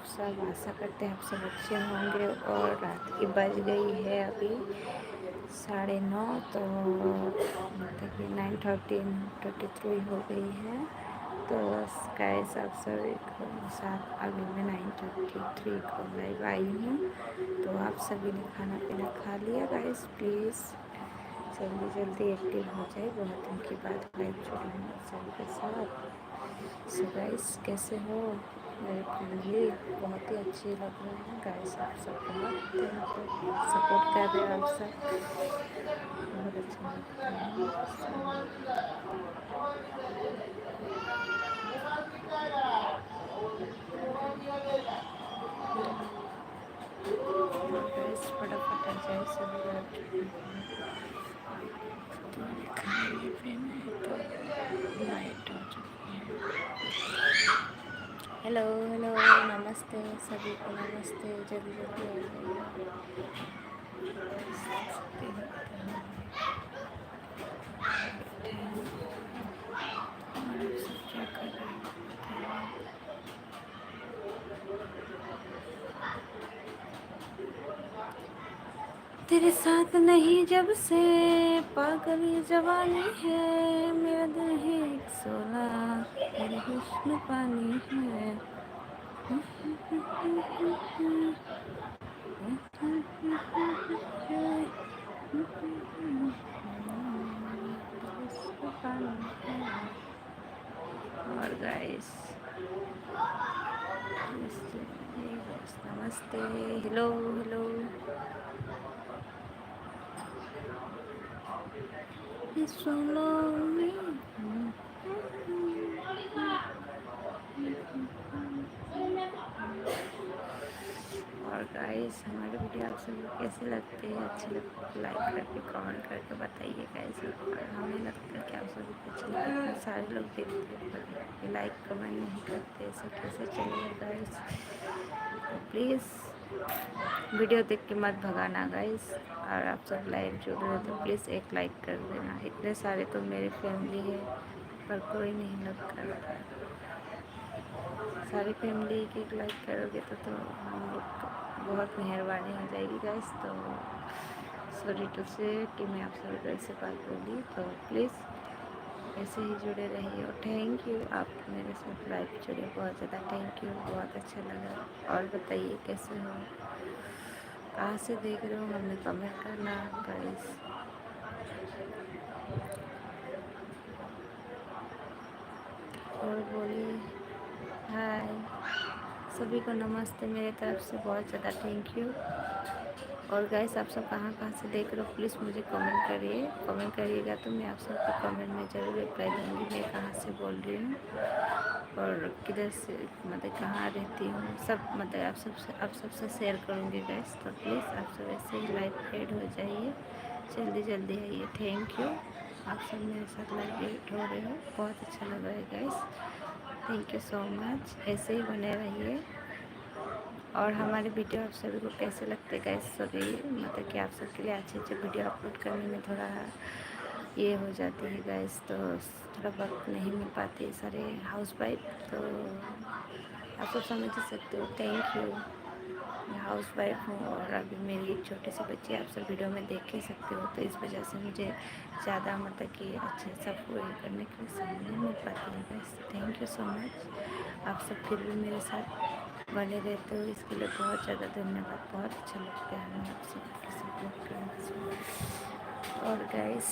आप सब? आशा करते हैं आप सब अच्छे होंगे। और रात की बज गई है अभी 9:30, तो मतलब कि 9:33 हो गई है। तो गाइस आप सब एक साथ अभी मैं 9:33 को लाइव आई हूँ। तो आप सभी ने खाना पीना खा लिया गाइस? प्लीज़ जल्दी जल्दी एक्टिव हो जाए, बहुत दिन के बाद लाइव जुड़ी हूँ सभी के साथ। सो गाइस कैसे हो मेरे फैमिली? बहुत ही अच्छे लग रहे हैं गाइस, आप सब बहुत सपोर्ट कर रहे हो, आप सब बहुत अच्छा लगता है। गाइस फटाफट आ जाए सभी लाइव जुड़ने के लिए। तो अभी खाने पे में तो नाइट हो चुकी है। हेलो हेलो, नमस्ते सभी को, नमस्ते। जल्दी जल्दी आ जाइए। देख सकते हो इधर हम बैठे हैं। और आप सब क्या कर रहे हो बताइए। तेरे साथ नहीं जब से पागल ये जवानी है, मेरा दिल है एक सोला, तेरे हुस्न पानी है। और गाइस नमस्ते, हेलो हेलो। सुनो और गाइस हमारे वीडियो आप सभी को कैसे लगते हैं? अच्छे लगते हैं लाइक करके कमेंट करके बताइए गाइस। और हमें लगता है कि आप सभी को अच्छे लगते हैं, सारे लोग देखते हैं पर लाइक कमेंट नहीं करते, ऐसा कैसे चलेगा गाइस? तो प्लीज़ वीडियो देख के मत भगाना गाइस। और आप सब लाइव जुड़ रहे हो तो प्लीज़ एक लाइक कर देना। इतने सारे तो मेरी फैमिली है पर कोई नहीं लग करता। सारी फैमिली एक लाइक करोगे तो हम लोग को बहुत मेहरबानी हो जाएगी गाइस। तो सॉरी टू से कि मैं आप सभी को ऐसे बात बोली, तो प्लीज़ ऐसे ही जुड़े रहिए। और थैंक यू, आप मेरे साथ लाइव जुड़े, बहुत ज़्यादा थैंक यू, बहुत अच्छा लगा। और बताइए कैसे हो, कहाँ से देख रहे हो, हमें कमेंट करना गाइस। और बोलिए हाय सभी को, नमस्ते मेरे तरफ से, बहुत ज़्यादा थैंक यू। और गाइस आप सब कहाँ कहाँ से देख रहे हो प्लीज़ मुझे कमेंट करिए। कमेंट करिएगा तो मैं आप सबके कमेंट में ज़रूर रिप्लाई दूँगी। मैं कहाँ से बोल रही हूँ और किधर से, मतलब कहाँ रहती हूँ, सब मतलब आप सबसे शेयर करूँगी गाइस। तो प्लीज़ आप सब ऐसे ही लाइव एड हो जाइए, जल्दी जल्दी आइए। थैंक यू, आप सब मेरे साथ लाइव एड हो रहे हो, बहुत अच्छा लग रहा है guys. Thank you so much, ऐसे ही बने रहिए। और हमारे वीडियो आप सभी को कैसे लगते हैं गाइस? सभी मतलब कि आप सबके लिए अच्छे अच्छे वीडियो अपलोड करने में थोड़ा ये हो जाती है गाइस, तो थोड़ा वक्त नहीं मिल पाती, सारे हाउस वाइफ, तो आप सब समझ ही सकते हो। थैंक यू, मैं हाउस वाइफ हूँ और अभी मेरी एक छोटी सी बच्ची, आप सब वीडियो में देख ही सकते हो, तो इस वजह से मुझे ज़्यादा मतलब कि अच्छे सब पूरे करने के लिए समय नहीं मिल पाती है guys. Thank you so much, आप सब फिर भी मेरे साथ बने रहते हो, इसके लिए बहुत ज़्यादा धन्यवाद। बहुत अच्छा लगता है हमें आप सबके सपोर्ट करने से। और गाइस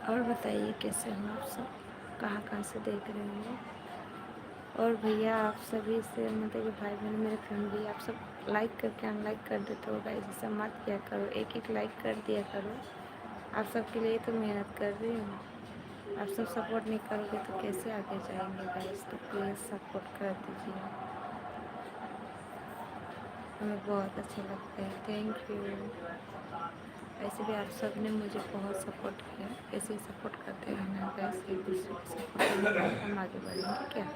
और बताइए कैसे हो आप सब, कहाँ कहाँ से देख रहे हो? और भैया आप सभी से मतलब कि भाई बहन मेरे फैमिली, आप सब लाइक करके अनलाइक कर देते हो गाइस, ऐसा मत किया करो, एक एक लाइक कर दिया करो। आप सबके लिए तो मेहनत कर रही हूँ, आप सब सपोर्ट नहीं करोगे तो कैसे आगे जाएंगे गाइस? तो प्लीज़ सपोर्ट कर दीजिए, हमें बहुत अच्छा लगता है। Thank you. ऐसे भी आप सब ने मुझे बहुत सपोर्ट किया, ऐसे ही सपोर्ट करते रहना गाइस, एक दूसरे को सपोर्ट करने के हम आगे बढ़ेंगे क्या?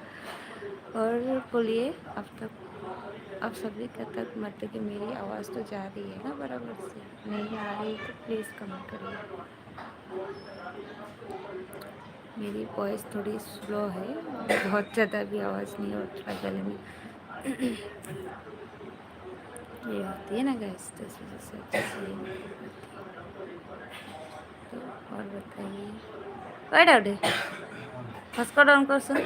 और बोलिए अब सभी का तक मतलब कि मेरी आवाज़ तो जा रही है ना बराबर से? नहीं आ रही तो प्लीज़ कमेंट करिए। मेरी वॉइस थोड़ी स्लो है, बहुत ज़्यादा भी आवाज़ नहीं और थोड़ा गले में ये होती है ना गैस, तो इस वजह से अच्छे से ये नहीं कर पाती। तो और बताइए, ओए डाउडे हॉटस्पॉट ऑन कर सुन।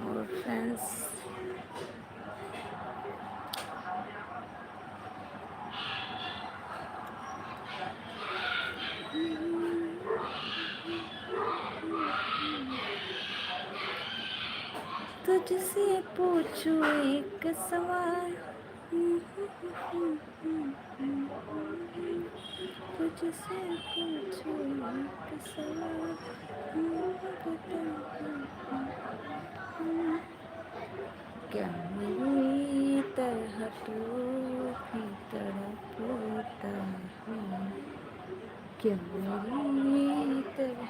और फ्रेंड्स, तुझसे पूछूं एक सवाल, तुझसे पूछूं एक सवाल, क्या मेरी तरह तू भी तड़पता है, क्या मेरी तरह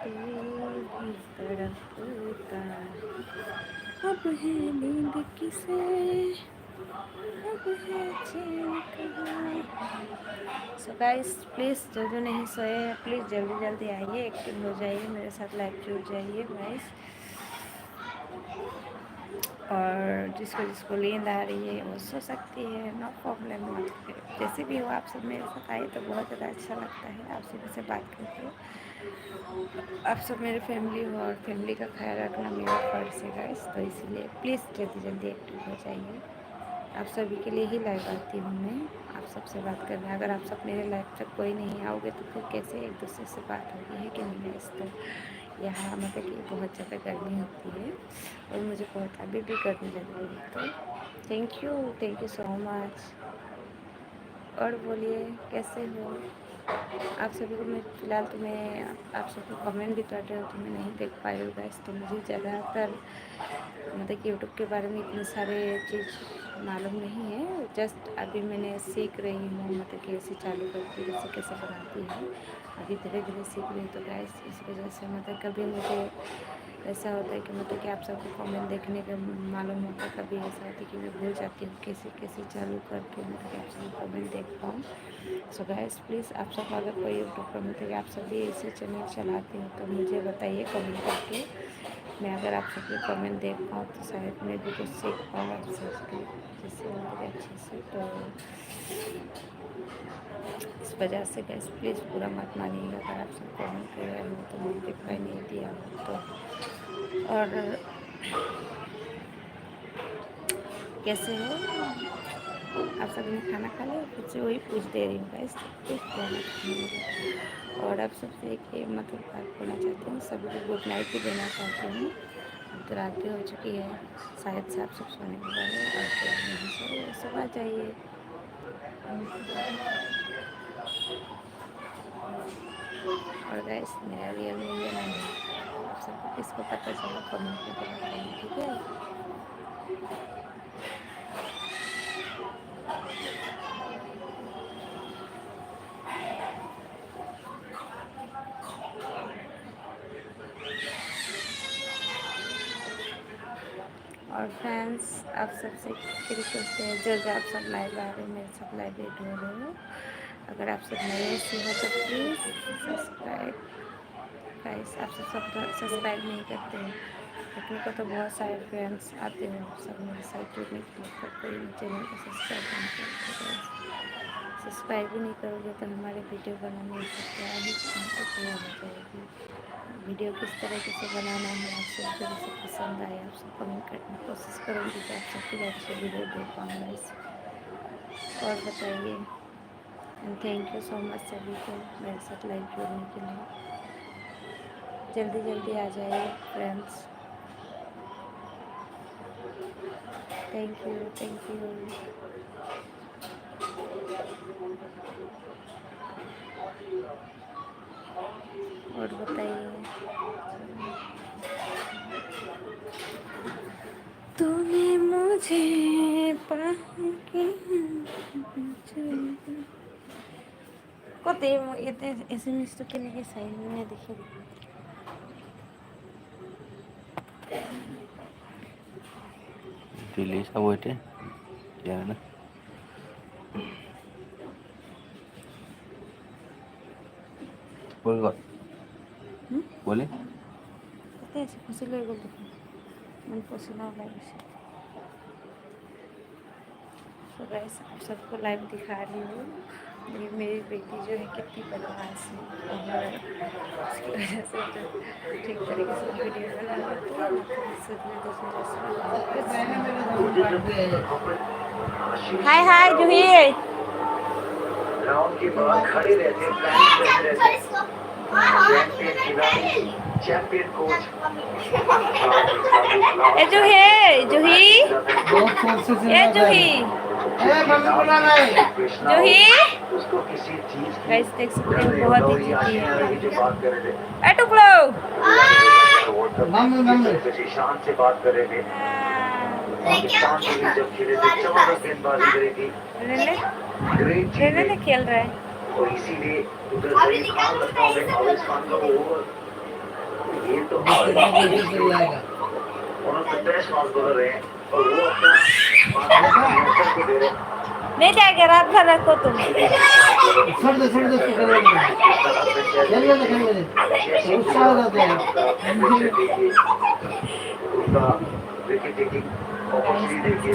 तू भी तड़पता है, अब है नींद किसे, अब है चैन कहाँ। सो गाइस प्लीज़ जो जो नहीं सोए हैं प्लीज़ जल्दी जल्दी आइए, एक्टिव हो जाइए, मेरे साथ लाइव जुड़ जाइए गाइस। और जिसको जिसको नींद आ रही है वो सो सकती है, नो प्रॉब्लम। जैसे भी हो आप सब मेरे साथ आए तो बहुत ज़्यादा अच्छा लगता है आप सभी से बात करके। आप सब मेरे फैमिली हो और फैमिली का ख्याल रखना मेरा फर्ज है गाइस, तो इसीलिए प्लीज़ जल्दी जल्दी एक्टिव हो जाइए। आप सभी के लिए ही लाइव आती हूँ मैं, आप सबसे बात करना। अगर आप सब मेरे लाइव तक कोई नहीं आओगे तो फिर कैसे एक दूसरे से बात होगी, है कि नहीं गाइस। तो यहाँ मतलब कि बहुत ज़्यादा गर्मी होती है और मुझे बहुत अभी भी गर्मी लग रही है, तो थैंक यू सो मच। और बोलिए कैसे हो आप सभी को। मैं फ़िलहाल तो मैं आप सबको कमेंट भी कर रहे हो तो मैं नहीं देख पाई हूँ गाइस, तो मुझे ज़्यादातर मतलब कि यूट्यूब के बारे में इतने सारे चीज़ मालूम नहीं है। जस्ट अभी मैंने सीख रही हूँ, मतलब कि ऐसे चालू करके कैसे कैसे बनाती है, अभी धीरे धीरे सीख रही हूँ। तो गाइस इस वजह से मतलब कभी मुझे ऐसा होता है कि मतलब कि आप सबको कमेंट देखने का मालूम होता है, कभी ऐसा होता है कि मैं भूल जाती हूँ कैसे कैसे चालू करके मतलब कि आप सबको कमेंट देख पाऊँ। सो गाइस प्लीज़ आप सब अगर कोई यूट्यूब पर मतलब कि आप सभी ऐसे चैनल चलाते हो तो मुझे बताइए कमेंट करके। मैं अगर आप सबके कमेंट देख पाऊँ तो शायद मैं भी कुछ सीख पाऊँ आप सबके जिससे मतलब अच्छे से। तो इस वजह से गैस प्लीज़ पूरा मत मानिएगा, अगर आप सब कमेंट कर रहे हो तो मैंने रिप्लाई नहीं दिया हो तो। और कैसे हो आप सभी ने खाना खा लिया, फिर से वही पूछ दे रही हूँ गैस, प्लीज़ पूरा मत खाइएगा। और आप सबसे एक मतलब बात बोलना चाहती हूँ, सभी को गुड नाइट भी देना चाहती हूँ। अब तो रात भी हो चुकी है, शायद से आप सब सोने के वाले और फिर नहीं सोए सुबह जाइए। और गैस मेरा रियल में ये नहीं है, आप सबको किसको पता चला कमेंट करके बताइए, ठीक है। और फ्रेंड्स आप सबसे रिक्वेस्ट है, जो आप सब लाइव आ रहे हो मेरे साथ लाइव एड हो रहे हो, अगर आप सब नए से हो तो प्लीज़ सब्सक्राइब। गाइस आप सब सब्सक्राइब नहीं करते हैं, अपने को तो बहुत सारे फ्रेंड्स आते हो सब मेरे साथ जुड़ने के लिए, पर कोई चैनल को सब्सक्राइब नहीं करते। सब्सक्राइब भी नहीं करोगे तो हमारे वीडियो बनाने से क्या ही क्या हो जाएगी। वीडियो किस तरीके से बनाना है आप सबको जैसे पसंद आए आप सब कमेंट करने की कोशिश करूँगी कि आप सबके लिए अच्छे वीडियो दे पाऊँगा इस। और बताइए, and thank you so much सभी को मेरे साथ लाइव जुड़ने के लिए। जल्दी जल्दी आ जाइए friends, thank you thank you. और बताइए, तूने मुझे पाके कतै यता एसएमएस तो केनेके छैन देखि दिल्ली सब होते क्या है ना बोल बोले कतै ऐसे खुसी लग गल देखो मन पसीना लगे से तो गाइस आप सबको लाइव दिखा रही हूँ ये मेरी बेटी जो है कितनी बदमाश है और उसकी वजह से जो ठीक तरीके से वीडियो बना लेती है ना तो हाय हाय जूही राउंड के बाद खड़े रहते हैं चैंपियन कोच ए जूही ए जूही जूही उसको किसी चीज की गाइस देख सकते हो बहुत ही जिद्दी है जो बात कर रहे थे ए टुकड़ो शान से बात कर रहे थे पाकिस्तान के लिए जब खेले थे जबरदस्त गेंदबाजी करी थी ग्रेट रेने खेल रहा है और इसीलिए उधर जहीर खान लखनऊ में आवेश खान का वो ओवर ये तो उन्होंने 10 मार्क्स बोल रहे हैं और वो अपना को दे रहे हैं नहीं जाएगा रात भर रखो तुम छोड़ दे उत्साह रहता है उसका विकेट टेकिंग अपॉर्चुनिटी देखिए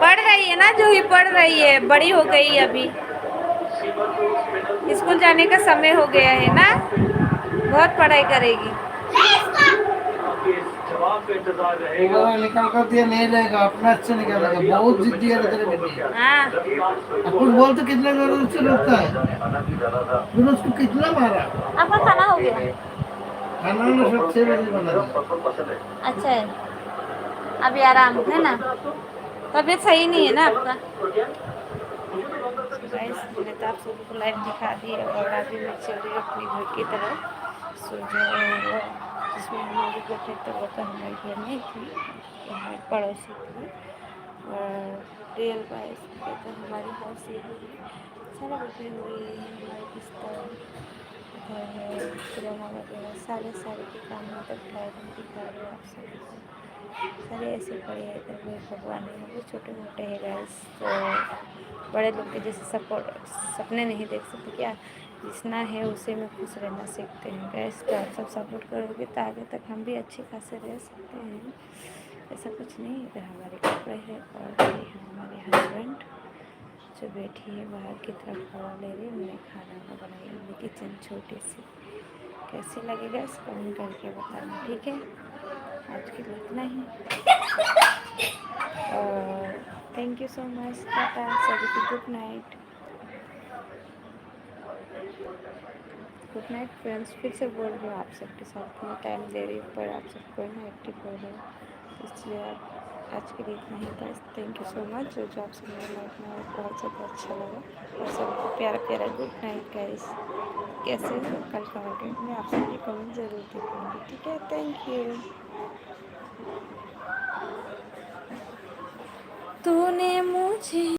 पढ़ रही है ना जूही पढ़ रही है बड़ी हो गई अभी स्कूल जाने का समय हो गया है ना बहुत पढ़ाई करेगी जवाब का इंतजार वो निकाल कर दिया नहीं रहेगा अपना अच्छा निकालेगा बहुत जिद्दी है तेरे बेटी हाँ अपन बोल तो कितने जोर से लगता है फिर उसको कितना मारा आपका खाना हो गया खाना ना सब 6 बजे बना था पसंद है अच्छा है अभी आराम है ना तबीयत सही नहीं है ना आपका गाइस मैंने तो आप सबको लाइव दिखा दी और अभी मैं चल रही हूँ अपने घर की तरफ सो जो जिसमें हम लोग बैठे तो वो तो हमारे घर में थी हमारे पड़ोसी थी रियल बाइस पे तो हमारी हाउस यही है सारा बैठे हुए हमारे बिस्तर घर है किराना वगैरह सारे के काम मतलब ड्राइवर दिखा रहे हैं आप सबको सारे ऐसे पड़े हैं इधर कोई भगवान है वो छोटे मोटे है गैस तो बड़े लोग के जैसे सपने नहीं देख सकते क्या जितना है उसे में खुश रहना सीखते हैं गैस तो आप सब सपोर्ट करोगे तो आगे तक हम भी अच्छे खासे रह सकते हैं ऐसा कुछ नहीं इधर हमारे कपड़े हैं और ये है हमारे हस्बैंड जो बैठी है बाहर की तरफ हवा ले रही है मैंने खाना बनाई अपनी किचन छोटी सी कैसे लगेगा इस कमेंट करके बताना ठीक है आज के लिए इतना ही और thank you so much Tata सभी को गुड नाइट फ्रेंड्स फिर से बोल रही हूँ आप सबके साथ मैं टाइम दे रही हूँ पर आप सब कोई ना एक्टिव हो रहे हो इसलिए आज के लिए इतना ही था थैंक यू सो मच जो आप सब मेरे लाइफ में बहुत ज़्यादा अच्छा लगा और सबको प्यारा प्यारा गुड नाइट गाइस कैसे हो कल कमेंट में आप सबके कमेंट ज़रूर देखूँगी ठीक है थैंक यू तूने मुझे